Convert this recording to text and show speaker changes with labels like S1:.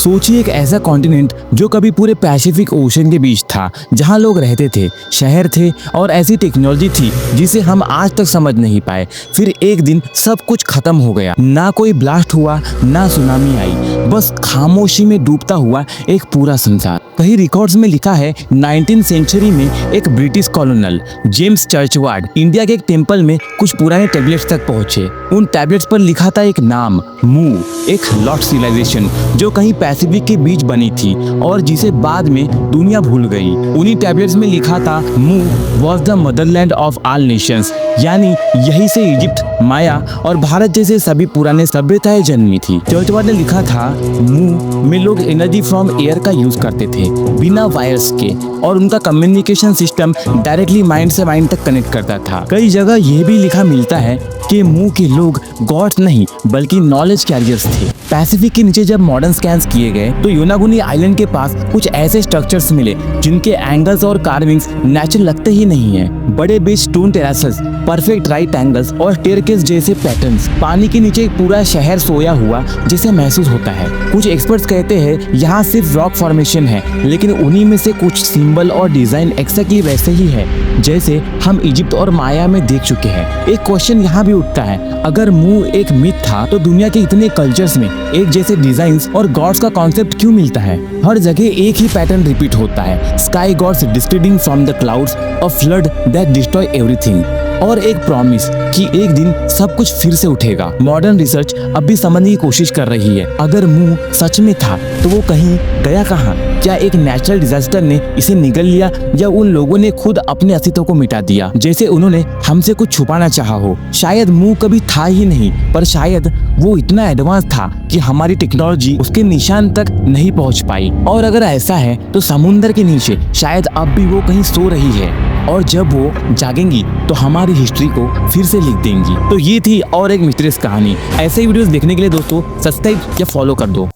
S1: सोचिए एक ऐसा कॉन्टिनेंट जो कभी पूरे पैसिफिक ओशन के बीच था, जहां लोग रहते थे, शहर थे और ऐसी टेक्नोलॉजी थी जिसे हम आज तक समझ नहीं पाए। फिर एक दिन सब कुछ खत्म हो गया। ना कोई ब्लास्ट हुआ, ना सुनामी आई, बस खामोशी में डूबता हुआ एक पूरा संसार। कई रिकॉर्ड्स में लिखा है 19th सेंचुरी में एक ब्रिटिश कॉलोनल जेम्स चर्चवार्ड इंडिया के एक टेम्पल में कुछ पुराने टैबलेट्स तक पहुंचे। उन टैबलेट्स पर लिखा था एक नाम, मू, एक लॉस्ट सिविलाइजेशन जो कहीं पैसिफिक के बीच बनी थी और जिसे बाद में दुनिया भूल गई। उन्हीं टैबलेट्स में लिखा था मू was the Motherland of all Nations, यानी यही से इजिप्ट, माया और भारत जैसे सभी पुराने सभ्यताएं जन्मी थी। चर्चवार्ड ने लिखा था मू में लोग एनर्जी फ्रॉम एयर का यूज करते थे बिना वायर्स के, और उनका कम्युनिकेशन सिस्टम डायरेक्टली माइंड से माइंड तक कनेक्ट करता था। कई जगह यह भी लिखा मिलता है कि मू के लोग गॉड्स नहीं बल्कि नॉलेज कैरियर्स थे। पैसिफिक के नीचे जब मॉडर्न स्कैन्स किए गए तो योनागुनी आइलैंड के पास कुछ ऐसे स्ट्रक्चर्स मिले जिनके एंगल्स और कार्विंग्स नेचुरल लगते ही नहीं है। बड़े base stone terraces, perfect right angles और स्टेयरकेस जैसे पैटर्न्स। पानी के नीचे एक पूरा शहर सोया हुआ जैसे महसूस होता है। कुछ एक्सपर्ट्स कहते हैं यहाँ सिर्फ रॉक फॉर्मेशन है, लेकिन उन्हीं में से कुछ सिंबल और डिजाइन एक्जैक्टली वैसे ही है जैसे हम इजिप्ट और माया में देख चुके हैं। एक क्वेश्चन यहाँ भी उठता है, अगर मू एक मिथ था तो दुनिया के इतने कल्चर्स में एक जैसे डिजाइन्स और गॉड्स का कॉन्सेप्ट क्यों मिलता है? हर जगह एक ही पैटर्न रिपीट होता है, sky gods descending from the clouds, a flood that destroy everything, और एक प्रॉमिस कि एक दिन सब कुछ फिर से उठेगा। मॉडर्न रिसर्च अब भी समझने की कोशिश कर रही है, अगर मू सच में था तो वो कहीं गया कहाँ? क्या एक नेचुरल डिजास्टर ने इसे निगल लिया या उन लोगों ने खुद अपने अस्तित्व को मिटा दिया, जैसे उन्होंने हमसे कुछ छुपाना चाहा हो? शायद मू कभी था ही नहीं, पर शायद वो इतना एडवांस था कि हमारी टेक्नोलॉजी उसके निशान तक नहीं पहुंच पाई। और अगर ऐसा है तो समुद्र के नीचे शायद अब भी वो कहीं सो रही है, और जब वो जागेंगी तो हमारी हिस्ट्री को फिर से लिख देंगी। तो ये थी और एक मिस्टीरियस कहानी। ऐसे वीडियोस देखने के लिए दोस्तों सब्सक्राइब या फॉलो कर दो।